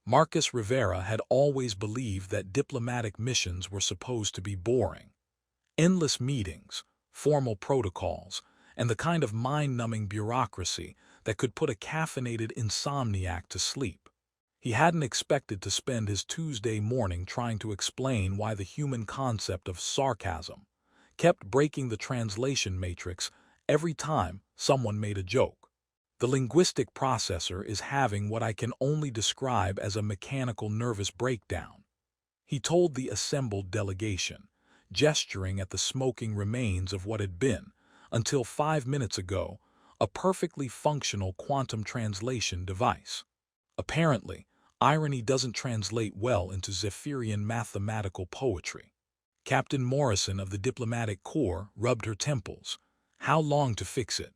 Marcus Rivera had always believed that diplomatic missions were supposed to be boring. Endless meetings, formal protocols, and the kind of mind-numbing bureaucracy that could put a caffeinated insomniac to sleep. He hadn't expected to spend his Tuesday morning trying to explain why the human concept of sarcasm kept breaking the translation matrix every time someone made a joke. The linguistic processor is having what I can only describe as a mechanical nervous breakdown, he told the assembled delegation, gesturing at the smoking remains of what had been, until 5 minutes ago, a perfectly functional quantum translation device. Apparently, irony doesn't translate well into Zephyrian mathematical poetry. Captain Morrison of the Diplomatic Corps rubbed her temples. How long to fix it?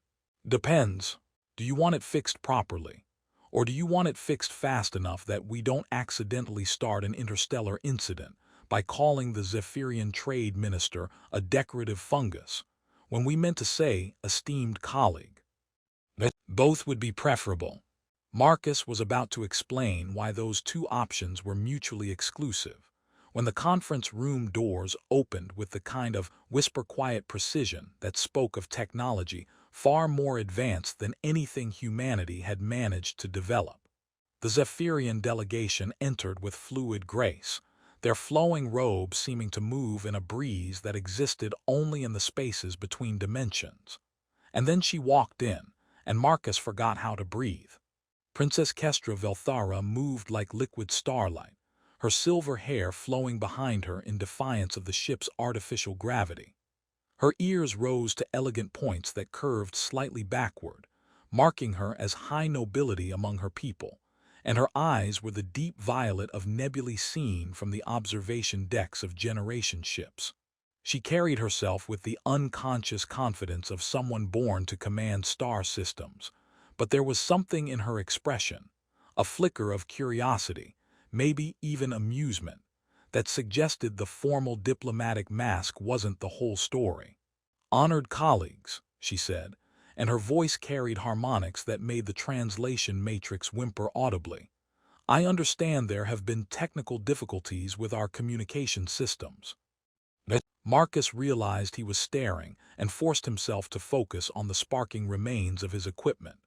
Depends. Do you want it fixed properly? Or do you want it fixed fast enough that we don't accidentally start an interstellar incident by calling the Zephyrian trade minister a decorative fungus, when we meant to say esteemed colleague? Both would be preferable. Marcus was about to explain why those two options were mutually exclusive, when the conference room doors opened with the kind of whisper-quiet precision that spoke of technology far more advanced than anything humanity had managed to develop. The Zephyrian delegation entered with fluid grace, their flowing robes seeming to move in a breeze that existed only in the spaces between dimensions. And then she walked in, and Marcus forgot how to breathe. Princess Kestra Velthara moved like liquid starlight, her silver hair flowing behind her in defiance of the ship's artificial gravity. Her ears rose to elegant points that curved slightly backward, marking her as high nobility among her people, and her eyes were the deep violet of nebulae seen from the observation decks of generation ships. She carried herself with the unconscious confidence of someone born to command star systems, but there was something in her expression, a flicker of curiosity, maybe even amusement, that suggested the formal diplomatic mask wasn't the whole story. "Honored colleagues," she said, and her voice carried harmonics that made the translation matrix whimper audibly. "I understand there have been technical difficulties with our communication systems." Marcus realized he was staring and forced himself to focus on the sparking remains of his equipment.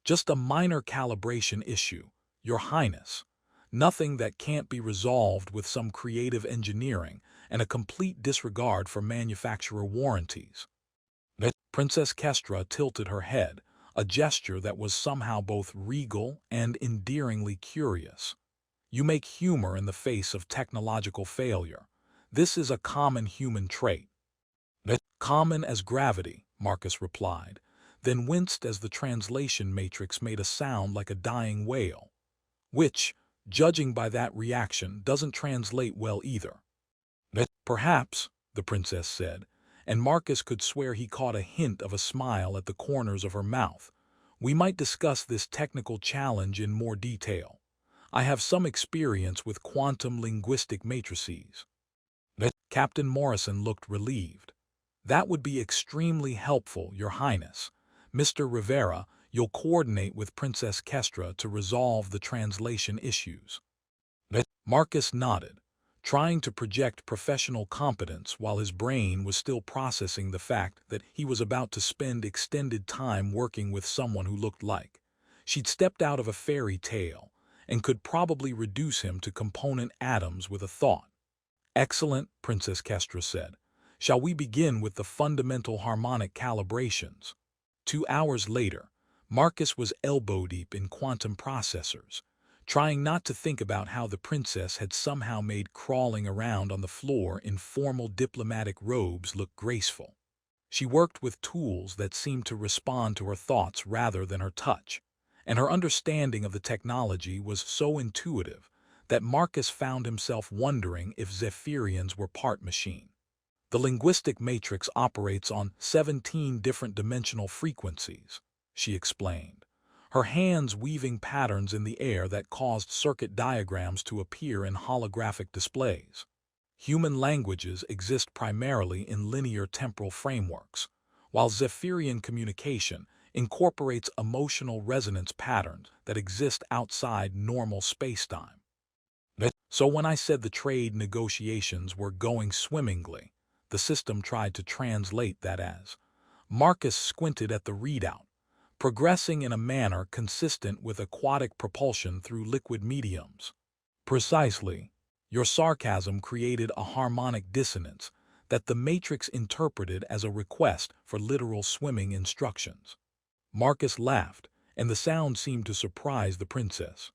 "Just a minor calibration issue, Your Highness. Nothing that can't be resolved with some creative engineering and a complete disregard for manufacturer warranties." Princess Kestra tilted her head, a gesture that was somehow both regal and endearingly curious. "You make humor in the face of technological failure. This is a common human trait." "Common as gravity," Marcus replied, then winced as the translation matrix made a sound like a dying whale, which, judging by that reaction, doesn't translate well either. "Perhaps," the princess said, and Marcus could swear he caught a hint of a smile at the corners of her mouth, "we might discuss this technical challenge in more detail. I have some experience with quantum linguistic matrices." Captain Morrison looked relieved. "That would be extremely helpful, Your Highness. Mr. Rivera, you'll coordinate with Princess Kestra to resolve the translation issues." Marcus nodded, trying to project professional competence while his brain was still processing the fact that he was about to spend extended time working with someone who looked like she'd stepped out of a fairy tale and could probably reduce him to component atoms with a thought. "Excellent," Princess Kestra said. "Shall we begin with the fundamental harmonic calibrations?" 2 hours later, Marcus was elbow-deep in quantum processors, trying not to think about how the princess had somehow made crawling around on the floor in formal diplomatic robes look graceful. She worked with tools that seemed to respond to her thoughts rather than her touch, and her understanding of the technology was so intuitive that Marcus found himself wondering if Zephyrians were part machine. "The linguistic matrix operates on 17 different dimensional frequencies," she explained, her hands weaving patterns in the air that caused circuit diagrams to appear in holographic displays. "Human languages exist primarily in linear temporal frameworks, while Zephyrian communication incorporates emotional resonance patterns that exist outside normal spacetime. So when I said the trade negotiations were going swimmingly, the system tried to translate that as. Marcus squinted at the readout, progressing in a manner consistent with aquatic propulsion through liquid mediums. Precisely. Your sarcasm created a harmonic dissonance that the Matrix interpreted as a request for literal swimming instructions. Marcus laughed, and the sound seemed to surprise the princess.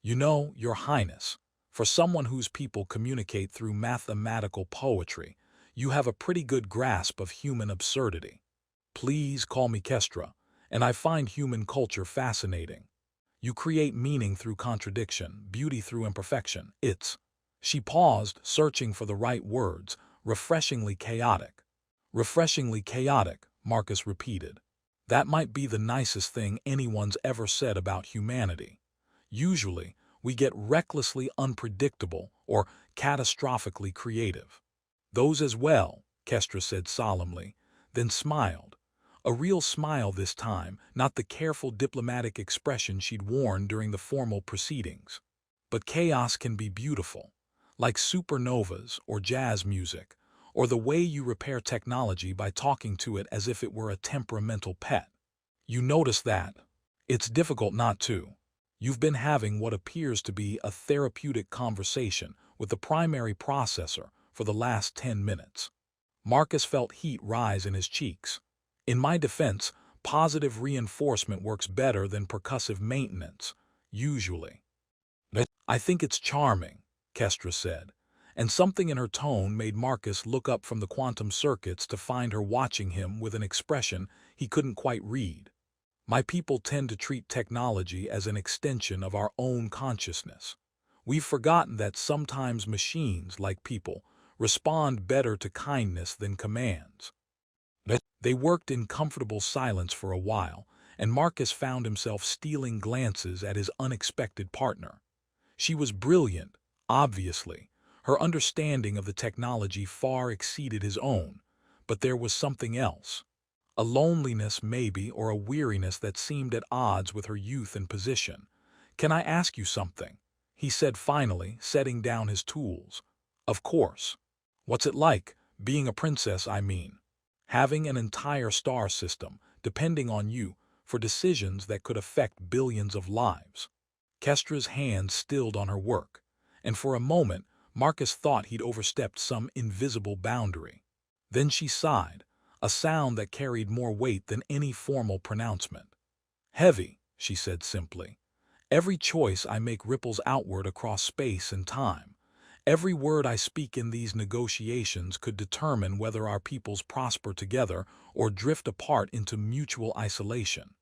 You know, Your Highness, for someone whose people communicate through mathematical poetry, you have a pretty good grasp of human absurdity. Please call me Kestra, and I find human culture fascinating. You create meaning through contradiction, beauty through imperfection. It's. She paused, searching for the right words, refreshingly chaotic. Refreshingly chaotic, Marcus repeated. That might be the nicest thing anyone's ever said about humanity. Usually, we get recklessly unpredictable or catastrophically creative. Those as well, Kestra said solemnly, then smiled. A real smile this time, not the careful diplomatic expression she'd worn during the formal proceedings. But chaos can be beautiful, like supernovas or jazz music, or the way you repair technology by talking to it as if it were a temperamental pet. You notice that. It's difficult not to. You've been having what appears to be a therapeutic conversation with the primary processor for the last 10 minutes. Marcus felt heat rise in his cheeks. In my defense, positive reinforcement works better than percussive maintenance, usually. I think it's charming, Kestra said, and something in her tone made Marcus look up from the quantum circuits to find her watching him with an expression he couldn't quite read. My people tend to treat technology as an extension of our own consciousness. We've forgotten that sometimes machines, like people, respond better to kindness than commands. They worked in comfortable silence for a while, and Marcus found himself stealing glances at his unexpected partner. She was brilliant, obviously. Her understanding of the technology far exceeded his own, but there was something else. A loneliness, maybe, or a weariness that seemed at odds with her youth and position. "Can I ask you something?" he said finally, setting down his tools. "Of course. What's it like, being a princess, I mean? Having an entire star system depending on you for decisions that could affect billions of lives." Kestra's hand stilled on her work, and for a moment Marcus thought he'd overstepped some invisible boundary. Then she sighed, a sound that carried more weight than any formal pronouncement. "Heavy," she said simply. "Every choice I make ripples outward across space and time. Every word I speak in these negotiations could determine whether our peoples prosper together or drift apart into mutual isolation.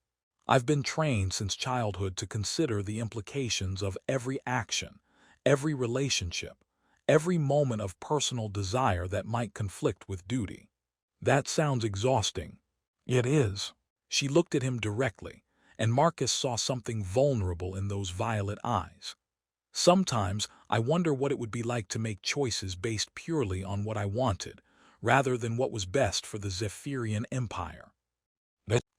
I've been trained since childhood to consider the implications of every action, every relationship, every moment of personal desire that might conflict with duty." "That sounds exhausting." "It is." She looked at him directly, and Marcus saw something vulnerable in those violet eyes. "Sometimes I wonder what it would be like to make choices based purely on what I wanted, rather than what was best for the Zephyrian Empire."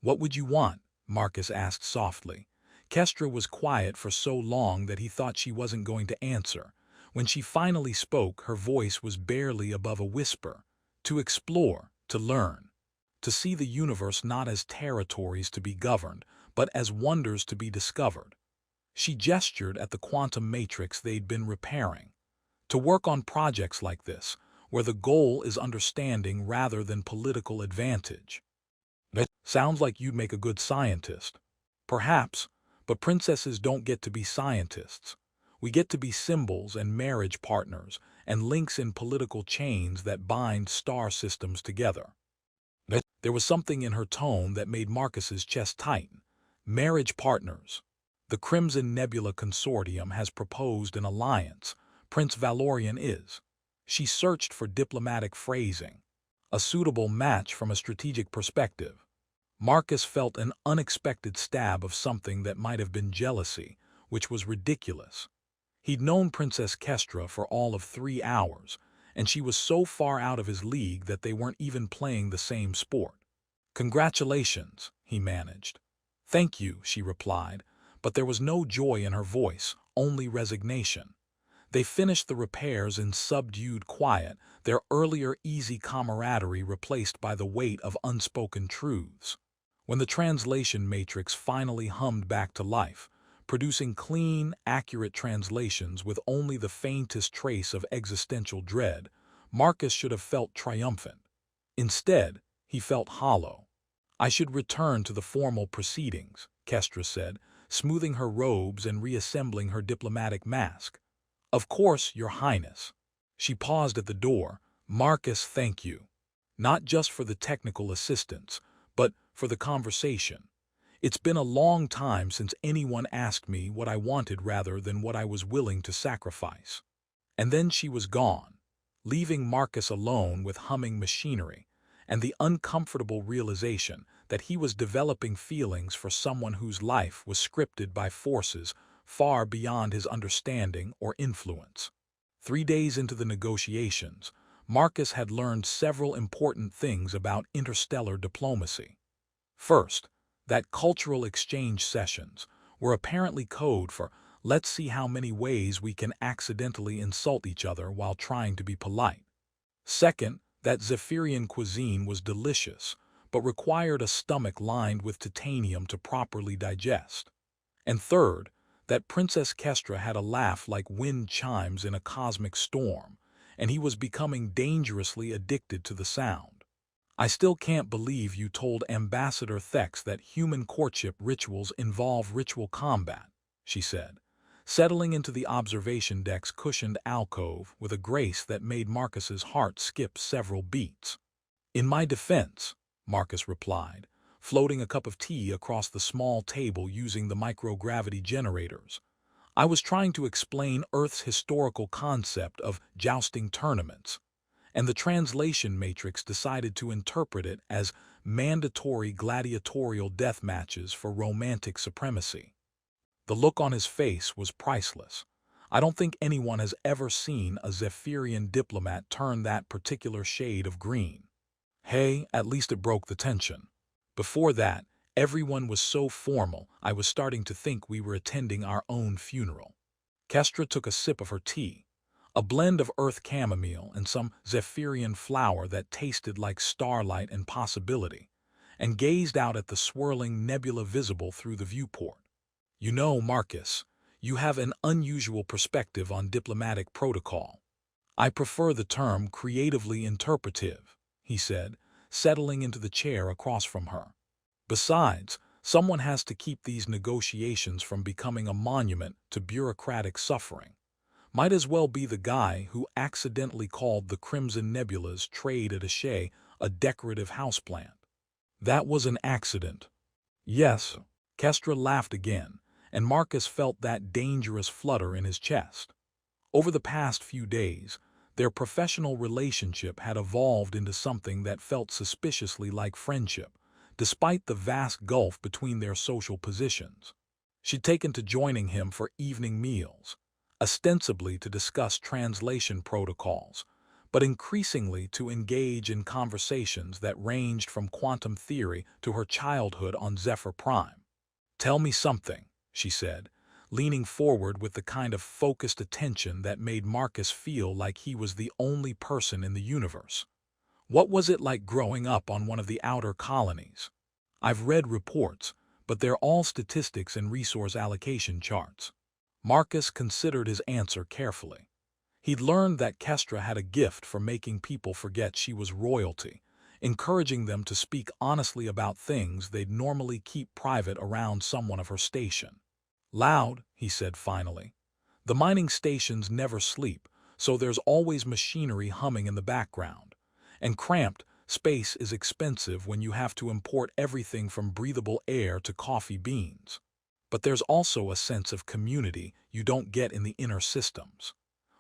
"What would you want?" Marcus asked softly. Kestra was quiet for so long that he thought she wasn't going to answer. When she finally spoke, her voice was barely above a whisper. "To explore, to learn, to see the universe not as territories to be governed, but as wonders to be discovered." She gestured at the quantum matrix they'd been repairing. "To work on projects like this, where the goal is understanding rather than political advantage." "Sounds like you'd make a good scientist." "Perhaps, but princesses don't get to be scientists. We get to be symbols and marriage partners and links in political chains that bind star systems together." There was something in her tone that made Marcus's chest tighten. "Marriage partners. The Crimson Nebula Consortium has proposed an alliance. Prince Valorian is." She searched for diplomatic phrasing. "A suitable match from a strategic perspective." Marcus felt an unexpected stab of something that might have been jealousy, which was ridiculous. He'd known Princess Kestra for all of 3 hours, and she was so far out of his league that they weren't even playing the same sport. "Congratulations," he managed. "Thank you," she replied, but there was no joy in her voice, only resignation. They finished the repairs in subdued quiet, their earlier easy camaraderie replaced by the weight of unspoken truths. When the translation matrix finally hummed back to life, producing clean, accurate translations with only the faintest trace of existential dread, Marcus should have felt triumphant. Instead, he felt hollow. "I should return to the formal proceedings," Kestra said, smoothing her robes and reassembling her diplomatic mask. "Of course, Your Highness." She paused at the door. "Marcus, thank you. Not just for the technical assistance, but for the conversation. It's been a long time since anyone asked me what I wanted rather than what I was willing to sacrifice." And then she was gone, leaving Marcus alone with humming machinery and the uncomfortable realization that he was developing feelings for someone whose life was scripted by forces far beyond his understanding or influence. 3 days into the negotiations, Marcus had learned several important things about interstellar diplomacy. First, that cultural exchange sessions were apparently code for "let's see how many ways we can accidentally insult each other while trying to be polite." Second, that Zephyrian cuisine was delicious, but required a stomach lined with titanium to properly digest. And third, that Princess Kestra had a laugh like wind chimes in a cosmic storm, and he was becoming dangerously addicted to the sound. "I still can't believe you told Ambassador Thex that human courtship rituals involve ritual combat," she said, settling into the observation deck's cushioned alcove with a grace that made Marcus's heart skip several beats. "In my defense," Marcus replied, floating a cup of tea across the small table using the microgravity generators, "I was trying to explain Earth's historical concept of jousting tournaments, and the translation matrix decided to interpret it as mandatory gladiatorial death matches for romantic supremacy." The look on his face was priceless. I don't think anyone has ever seen a Zephyrian diplomat turn that particular shade of green. Hey, at least it broke the tension. Before that, everyone was so formal, I was starting to think we were attending our own funeral. Kestra took a sip of her tea, a blend of earth chamomile and some Zephyrian flower that tasted like starlight and possibility, and gazed out at the swirling nebula visible through the viewport. "You know, Marcus, you have an unusual perspective on diplomatic protocol. I prefer the term creatively interpretive," he said, settling into the chair across from her. "Besides, someone has to keep these negotiations from becoming a monument to bureaucratic suffering. Might as well be the guy who accidentally called the Crimson Nebula's trade attaché a decorative houseplant." "That was an accident." "Yes." Kestra laughed again, and Marcus felt that dangerous flutter in his chest. Over the past few days, their professional relationship had evolved into something that felt suspiciously like friendship, despite the vast gulf between their social positions. She'd taken to joining him for evening meals, ostensibly to discuss translation protocols, but increasingly to engage in conversations that ranged from quantum theory to her childhood on Zephyr Prime. "Tell me something," she said, leaning forward with the kind of focused attention that made Marcus feel like he was the only person in the universe. "What was it like growing up on one of the outer colonies? I've read reports, but they're all statistics and resource allocation charts." Marcus considered his answer carefully. He'd learned that Kestra had a gift for making people forget she was royalty, encouraging them to speak honestly about things they'd normally keep private around someone of her station. "Loud," he said finally. "The mining stations never sleep, so there's always machinery humming in the background. And cramped, space is expensive when you have to import everything from breathable air to coffee beans. But there's also a sense of community you don't get in the inner systems.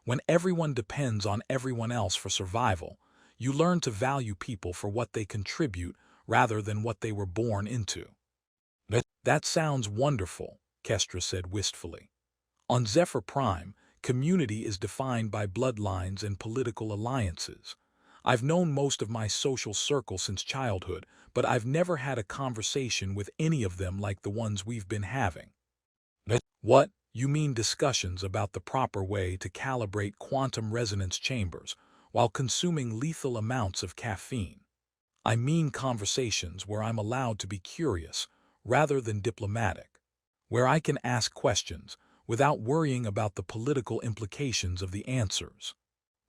When everyone depends on everyone else for survival, you learn to value people for what they contribute rather than what they were born into." "That sounds wonderful," Kestra said wistfully. "On Zephyr Prime, community is defined by bloodlines and political alliances. I've known most of my social circle since childhood, but I've never had a conversation with any of them like the ones we've been having." "What?" You mean discussions about the proper way to calibrate quantum resonance chambers while consuming lethal amounts of caffeine. I mean conversations where I'm allowed to be curious rather than diplomatic, where I can ask questions without worrying about the political implications of the answers.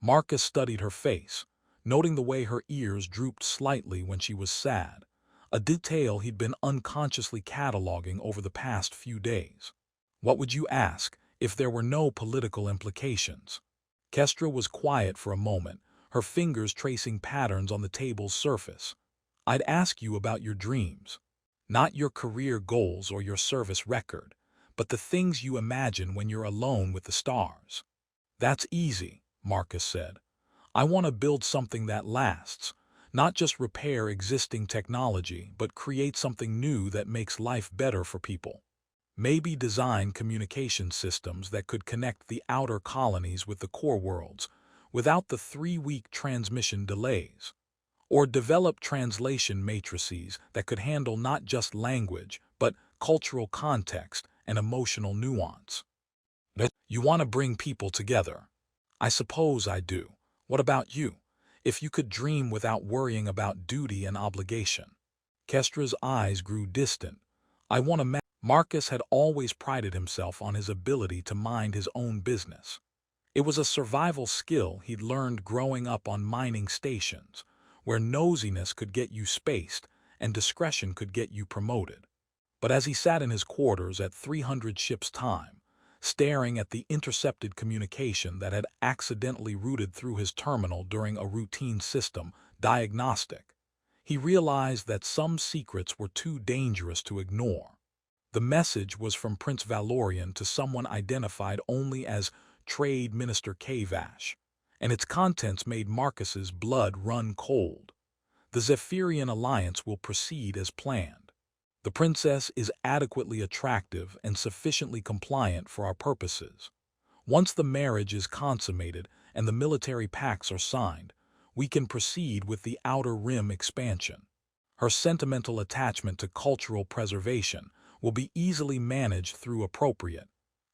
Marcus studied her face, noting the way her ears drooped slightly when she was sad, a detail he'd been unconsciously cataloging over the past few days. What would you ask if there were no political implications? Kestra was quiet for a moment, her fingers tracing patterns on the table's surface. I'd ask you about your dreams. Not your career goals or your service record, but the things you imagine when you're alone with the stars. That's easy, Marcus said. I want to build something that lasts, not just repair existing technology, but create something new that makes life better for people. Maybe design communication systems that could connect the outer colonies with the core worlds without the 3-week transmission delays. Or develop translation matrices that could handle not just language, but cultural context and emotional nuance. You want to bring people together. I suppose I do. What about you? If you could dream without worrying about duty and obligation. Kestra's eyes grew distant. I want to. Marcus had always prided himself on his ability to mind his own business. It was a survival skill he'd learned growing up on mining stations, where nosiness could get you spaced and discretion could get you promoted. But as he sat in his quarters at 300 ships time, staring at the intercepted communication that had accidentally routed through his terminal during a routine system diagnostic, he realized that some secrets were too dangerous to ignore. The message was from Prince Valorian to someone identified only as Trade Minister Kavash, and its contents made Marcus's blood run cold. The Zephyrian alliance will proceed as planned. The princess is adequately attractive and sufficiently compliant for our purposes. Once the marriage is consummated and the military pacts are signed, we can proceed with the Outer Rim expansion. Her sentimental attachment to cultural preservation will be easily managed through appropriate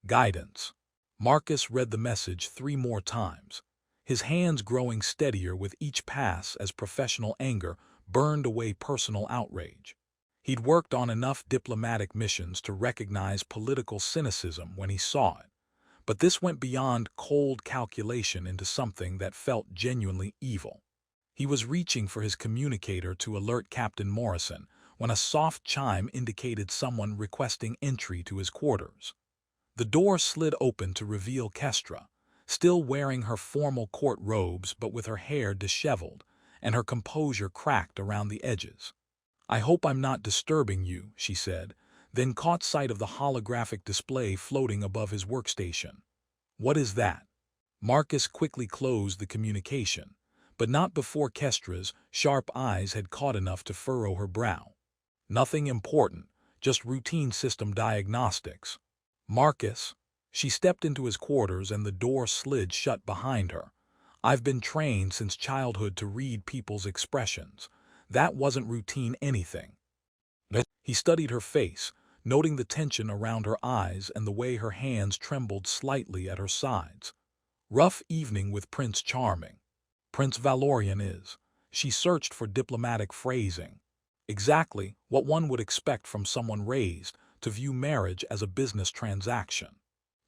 guidance. Marcus read the message 3 more times, his hands growing steadier with each pass as professional anger burned away personal outrage. He'd worked on enough diplomatic missions to recognize political cynicism when he saw it, but this went beyond cold calculation into something that felt genuinely evil. He was reaching for his communicator to alert Captain Morrison when a soft chime indicated someone requesting entry to his quarters. The door slid open to reveal Kestra, still wearing her formal court robes but with her hair disheveled and her composure cracked around the edges. I hope I'm not disturbing you, she said, then caught sight of the holographic display floating above his workstation. What is that? Marcus quickly closed the communication, but not before Kestra's sharp eyes had caught enough to furrow her brow. Nothing important, just routine system diagnostics. Marcus. She stepped into his quarters and the door slid shut behind her. I've been trained since childhood to read people's expressions. That wasn't routine anything. He studied her face, noting the tension around her eyes and the way her hands trembled slightly at her sides. Rough evening with Prince Charming. Prince Valorian is. She searched for diplomatic phrasing. Exactly what one would expect from someone raised to view marriage as a business transaction.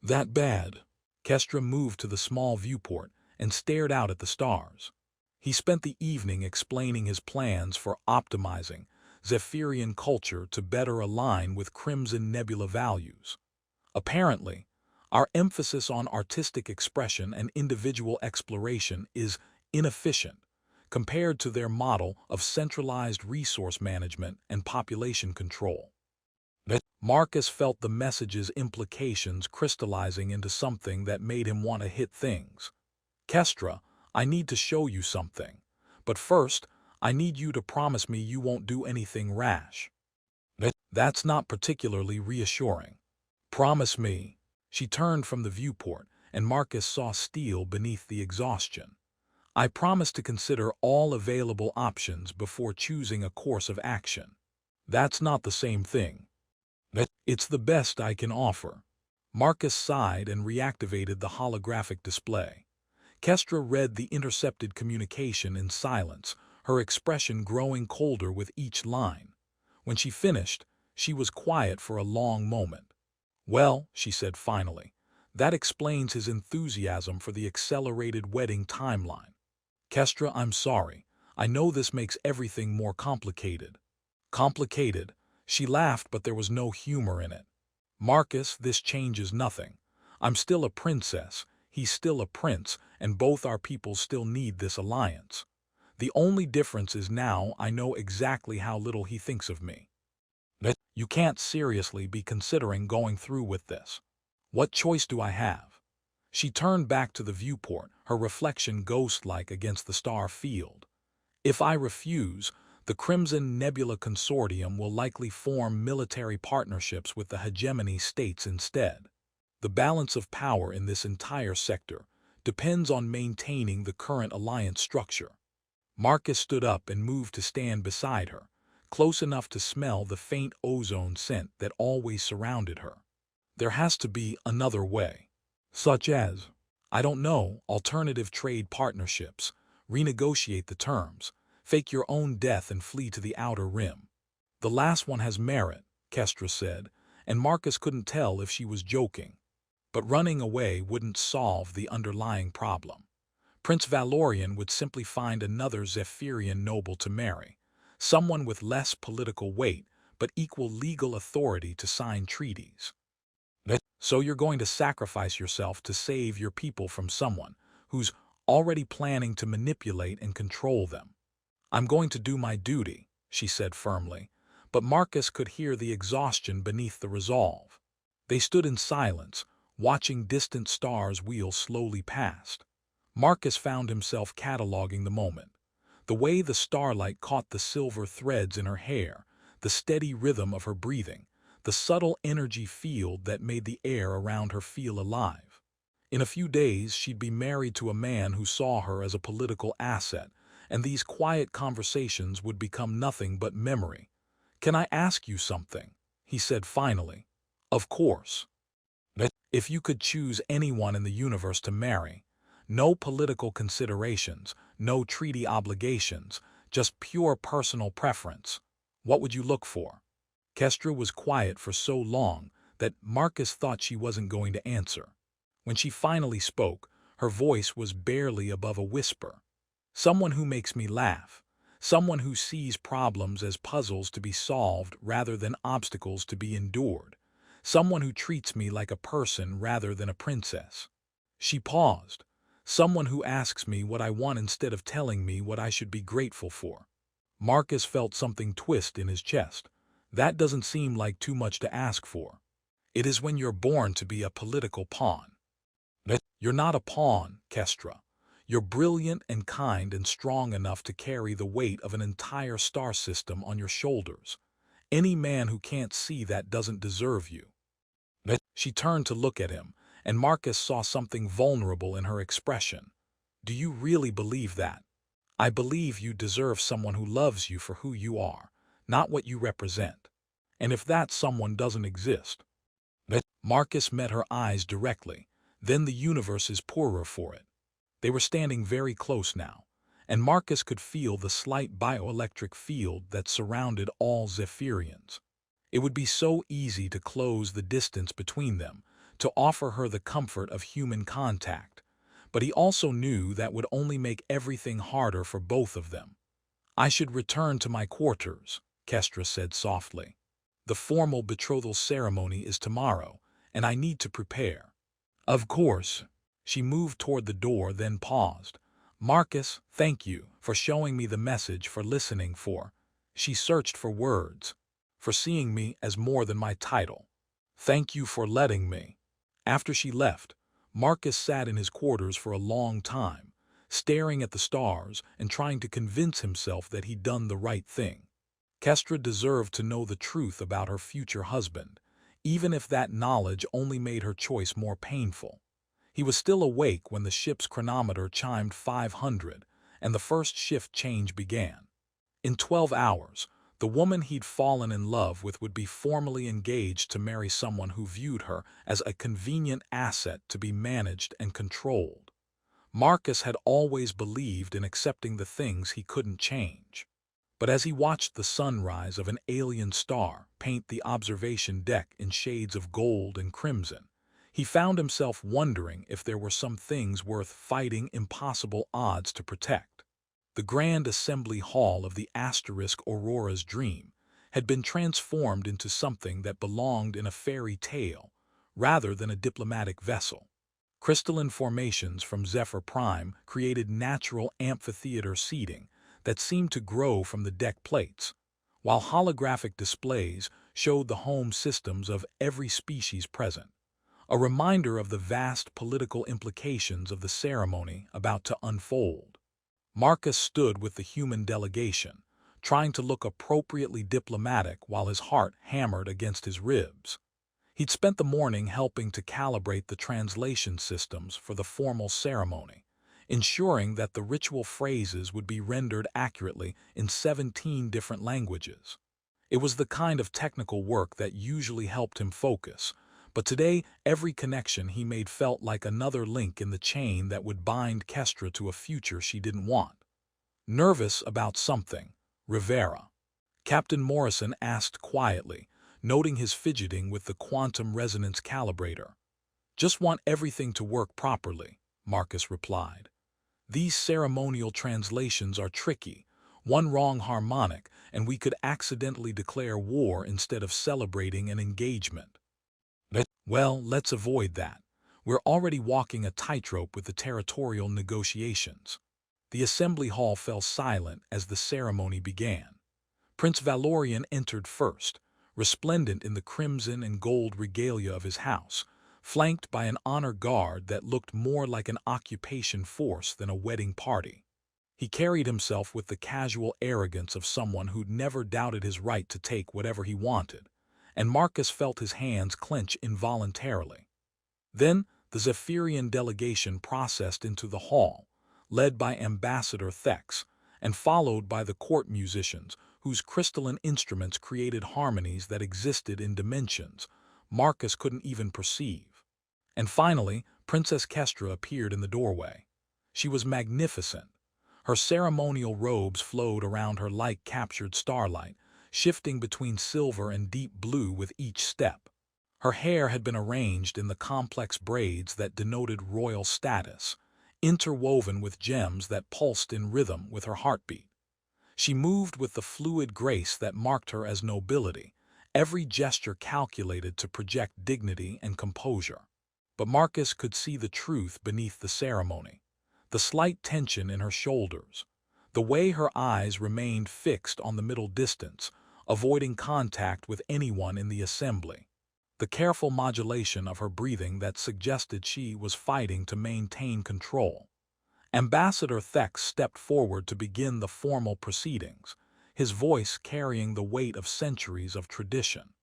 That bad. Kestra moved to the small viewport and stared out at the stars. He spent the evening explaining his plans for optimizing Zephyrian culture to better align with Crimson Nebula values. Apparently, our emphasis on artistic expression and individual exploration is inefficient compared to their model of centralized resource management and population control. Marcus felt the message's implications crystallizing into something that made him want to hit things. Kestra, I need to show you something. But first, I need you to promise me you won't do anything rash. That's not particularly reassuring. Promise me. She turned from the viewport, and Marcus saw steel beneath the exhaustion. I promise to consider all available options before choosing a course of action. That's not the same thing. It's the best I can offer. Marcus sighed and reactivated the holographic display. Kestra read the intercepted communication in silence, her expression growing colder with each line. When she finished, she was quiet for a long moment. "Well," she said finally, "that explains his enthusiasm for the accelerated wedding timeline. Kestra, I'm sorry. I know this makes everything more complicated." "Complicated?" She laughed, but there was no humor in it. "Marcus, this changes nothing. I'm still a princess, he's still a prince, and both our peoples still need this alliance. The only difference is now I know exactly how little he thinks of me. You can't seriously be considering going through with this. What choice do I have?" She turned back to the viewport, her reflection ghost-like against the star field. "If I refuse, the Crimson Nebula Consortium will likely form military partnerships with the hegemony states instead. The balance of power in this entire sector depends on maintaining the current alliance structure." Marcus stood up and moved to stand beside her, close enough to smell the faint ozone scent that always surrounded her. "There has to be another way." "Such as?" "I don't know, alternative trade partnerships, renegotiate the terms, fake your own death and flee to the outer rim." "The last one has merit," Kestra said, and Marcus couldn't tell if she was joking. But running away wouldn't solve the underlying problem. Prince Valorian would simply find another Zephyrian noble to marry, someone with less political weight but equal legal authority to sign treaties. "So you're going to sacrifice yourself to save your people from someone who's already planning to manipulate and control them." "I'm going to do my duty," she said firmly, but Marcus could hear the exhaustion beneath the resolve. They stood in silence, watching distant stars wheel slowly past. Marcus found himself cataloging the moment. The way the starlight caught the silver threads in her hair, the steady rhythm of her breathing, the subtle energy field that made the air around her feel alive. In a few days, she'd be married to a man who saw her as a political asset, and these quiet conversations would become nothing but memory. "Can I ask you something?" he said finally. "Of course." "If you could choose anyone in the universe to marry, no political considerations, no treaty obligations, just pure personal preference, what would you look for?" Kestra was quiet for so long that Marcus thought she wasn't going to answer. When she finally spoke, her voice was barely above a whisper. "Someone who makes me laugh. Someone who sees problems as puzzles to be solved rather than obstacles to be endured. Someone who treats me like a person rather than a princess." She paused. "Someone who asks me what I want instead of telling me what I should be grateful for." Marcus felt something twist in his chest. That doesn't seem like too much to ask for. It is when you're born to be a political pawn. "You're not a pawn, Kestra. You're brilliant and kind and strong enough to carry the weight of an entire star system on your shoulders. Any man who can't see that doesn't deserve you." She turned to look at him, and Marcus saw something vulnerable in her expression. "Do you really believe that?" "I believe you deserve someone who loves you for who you are, not what you represent. And if that someone doesn't exist..." Marcus met her eyes directly, then the universe is poorer for it. They were standing very close now, and Marcus could feel the slight bioelectric field that surrounded all Zephyrians. It would be so easy to close the distance between them, to offer her the comfort of human contact, but he also knew that would only make everything harder for both of them. "I should return to my quarters," Kestra said softly. "The formal betrothal ceremony is tomorrow, and I need to prepare." "Of course." She moved toward the door, then paused. "Marcus, thank you for showing me the message, for listening, for..." She searched for words. "For seeing me as more than my title. Thank you for letting me." After she left, Marcus sat in his quarters for a long time, staring at the stars and trying to convince himself that he'd done the right thing. Kestra deserved to know the truth about her future husband, even if that knowledge only made her choice more painful. He was still awake when the ship's chronometer chimed 500 and the first shift change began. In 12 hours, The woman he'd fallen in love with would be formally engaged to marry someone who viewed her as a convenient asset to be managed and controlled. Marcus had always believed in accepting the things he couldn't change. But as he watched the sunrise of an alien star paint the observation deck in shades of gold and crimson, he found himself wondering if there were some things worth fighting impossible odds to protect. The grand assembly hall of the asterisk Aurora's dream had been transformed into something that belonged in a fairy tale rather than a diplomatic vessel. Crystalline formations from Zephyr Prime created natural amphitheater seating that seemed to grow from the deck plates, while holographic displays showed the home systems of every species present, a reminder of the vast political implications of the ceremony about to unfold. Marcus stood with the human delegation, trying to look appropriately diplomatic while his heart hammered against his ribs. He'd spent the morning helping to calibrate the translation systems for the formal ceremony, ensuring that the ritual phrases would be rendered accurately in 17 different languages. It was the kind of technical work that usually helped him focus, but today every connection he made felt like another link in the chain that would bind Kestra to a future she didn't want. Nervous about something, Rivera? Captain Morrison asked quietly, noting his fidgeting with the quantum resonance calibrator. Just want everything to work properly, Marcus replied. These ceremonial translations are tricky. One wrong harmonic, and we could accidentally declare war instead of celebrating an engagement. Well, let's avoid that. We're already walking a tightrope with the territorial negotiations. The assembly hall fell silent as the ceremony began. Prince Valorian entered first, resplendent in the crimson and gold regalia of his house, flanked by an honor guard that looked more like an occupation force than a wedding party. He carried himself with the casual arrogance of someone who'd never doubted his right to take whatever he wanted, and Marcus felt his hands clench involuntarily. Then the Zephyrian delegation processed into the hall, led by Ambassador Thex, and followed by the court musicians, whose crystalline instruments created harmonies that existed in dimensions Marcus couldn't even perceive. And finally, Princess Kestra appeared in the doorway. She was magnificent. Her ceremonial robes flowed around her like captured starlight, shifting between silver and deep blue with each step. Her hair had been arranged in the complex braids that denoted royal status, interwoven with gems that pulsed in rhythm with her heartbeat. She moved with the fluid grace that marked her as nobility, every gesture calculated to project dignity and composure. But Marcus could see the truth beneath the ceremony, the slight tension in her shoulders, the way her eyes remained fixed on the middle distance, avoiding contact with anyone in the assembly, the careful modulation of her breathing that suggested she was fighting to maintain control. Ambassador Thex stepped forward to begin the formal proceedings, his voice carrying the weight of centuries of tradition.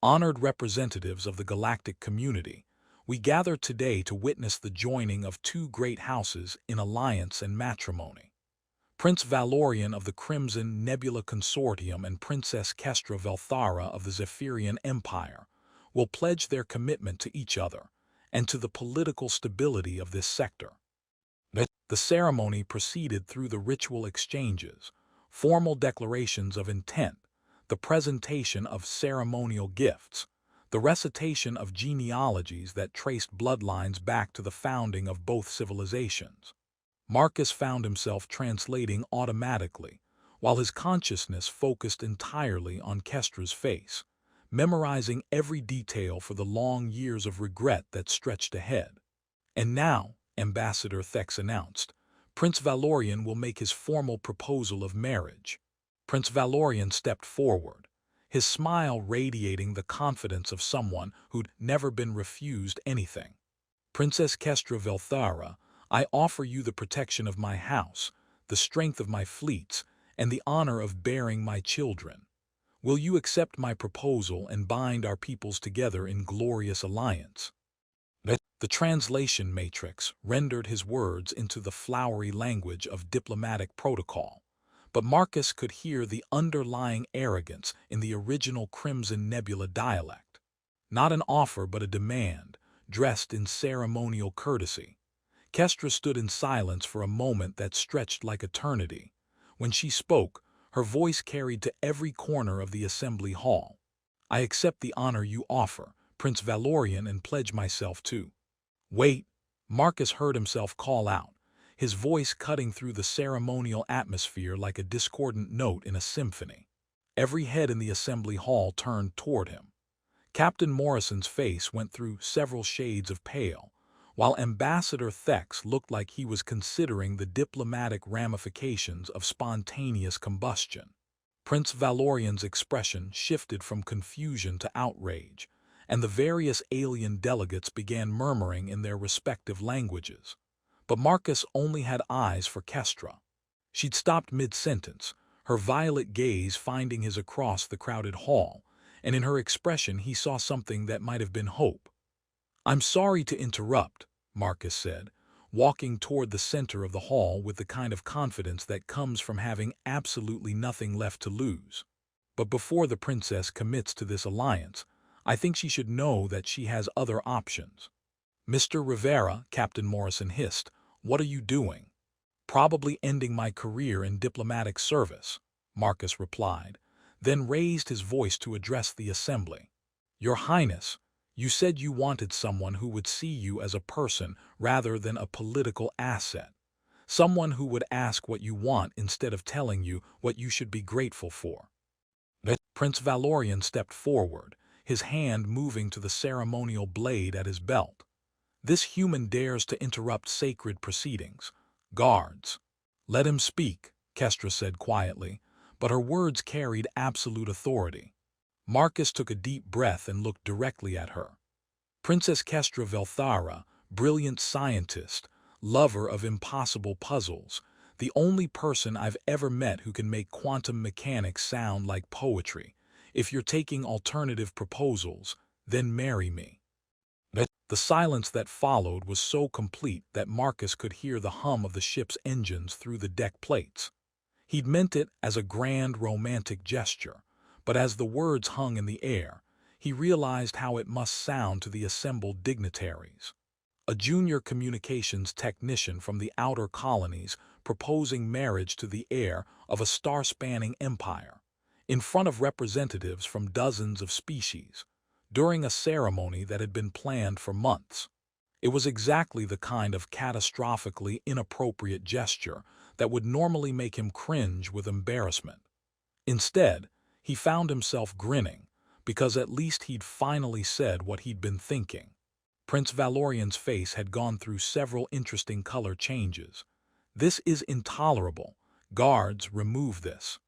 Honored representatives of the galactic community, we gather today to witness the joining of two great houses in alliance and matrimony. Prince Valorian of the Crimson Nebula Consortium and Princess Kestra Velthara of the Zephyrian Empire will pledge their commitment to each other and to the political stability of this sector. The ceremony proceeded through the ritual exchanges, formal declarations of intent, the presentation of ceremonial gifts, the recitation of genealogies that traced bloodlines back to the founding of both civilizations. Marcus found himself translating automatically, while his consciousness focused entirely on Kestra's face, memorizing every detail for the long years of regret that stretched ahead. And now, Ambassador Thex announced, Prince Valorian will make his formal proposal of marriage. Prince Valorian stepped forward, his smile radiating the confidence of someone who'd never been refused anything. Princess Kestra Velthara, I offer you the protection of my house, the strength of my fleets, and the honor of bearing my children. Will you accept my proposal and bind our peoples together in glorious alliance? The translation matrix rendered his words into the flowery language of diplomatic protocol, but Marcus could hear the underlying arrogance in the original Crimson Nebula dialect. Not an offer but a demand, dressed in ceremonial courtesy. Kestra stood in silence for a moment that stretched like eternity. When she spoke, her voice carried to every corner of the assembly hall. "I accept the honor you offer, Prince Valorian, and pledge myself to—" "Wait!" Marcus heard himself call out, his voice cutting through the ceremonial atmosphere like a discordant note in a symphony. Every head in the assembly hall turned toward him. Captain Morrison's face went through several shades of pale, while Ambassador Thex looked like he was considering the diplomatic ramifications of spontaneous combustion. Prince Valorian's expression shifted from confusion to outrage, and the various alien delegates began murmuring in their respective languages. But Marcus only had eyes for Kestra. She'd stopped mid-sentence, her violet gaze finding his across the crowded hall, and in her expression he saw something that might have been hope. "I'm sorry to interrupt," Marcus said, walking toward the center of the hall with the kind of confidence that comes from having absolutely nothing left to lose. "But before the princess commits to this alliance, I think she should know that she has other options." "Mr. Rivera," Captain Morrison hissed, "what are you doing?" "Probably ending my career in diplomatic service," Marcus replied, then raised his voice to address the assembly. "Your Highness, you said you wanted someone who would see you as a person rather than a political asset. Someone who would ask what you want instead of telling you what you should be grateful for." Prince Valorian stepped forward, his hand moving to the ceremonial blade at his belt. "This human dares to interrupt sacred proceedings. Guards." "Let him speak," Kestra said quietly, but her words carried absolute authority. Marcus took a deep breath and looked directly at her. "Princess Kestra Velthara, brilliant scientist, lover of impossible puzzles, the only person I've ever met who can make quantum mechanics sound like poetry. If you're taking alternative proposals, then marry me." The silence that followed was so complete that Marcus could hear the hum of the ship's engines through the deck plates. He'd meant it as a grand romantic gesture, but as the words hung in the air, he realized how it must sound to the assembled dignitaries. A junior communications technician from the outer colonies proposing marriage to the heir of a star-spanning empire, in front of representatives from dozens of species, during a ceremony that had been planned for months. It was exactly the kind of catastrophically inappropriate gesture that would normally make him cringe with embarrassment. Instead, he found himself grinning, because at least he'd finally said what he'd been thinking. Prince Valorian's face had gone through several interesting color changes. "This is intolerable. Guards, remove this."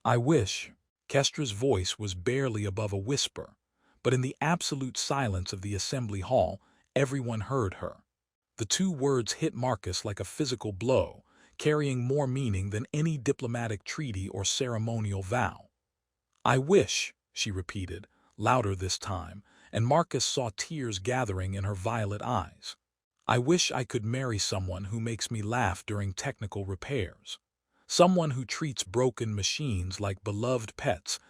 "I wish." Kestra's voice was barely above a whisper, but in the absolute silence of the assembly hall, everyone heard her. The two words hit Marcus like a physical blow, carrying more meaning than any diplomatic treaty or ceremonial vow. "I wish," she repeated, louder this time, and Marcus saw tears gathering in her violet eyes. "I wish I could marry someone who makes me laugh during technical repairs. Someone who treats broken machines like beloved pets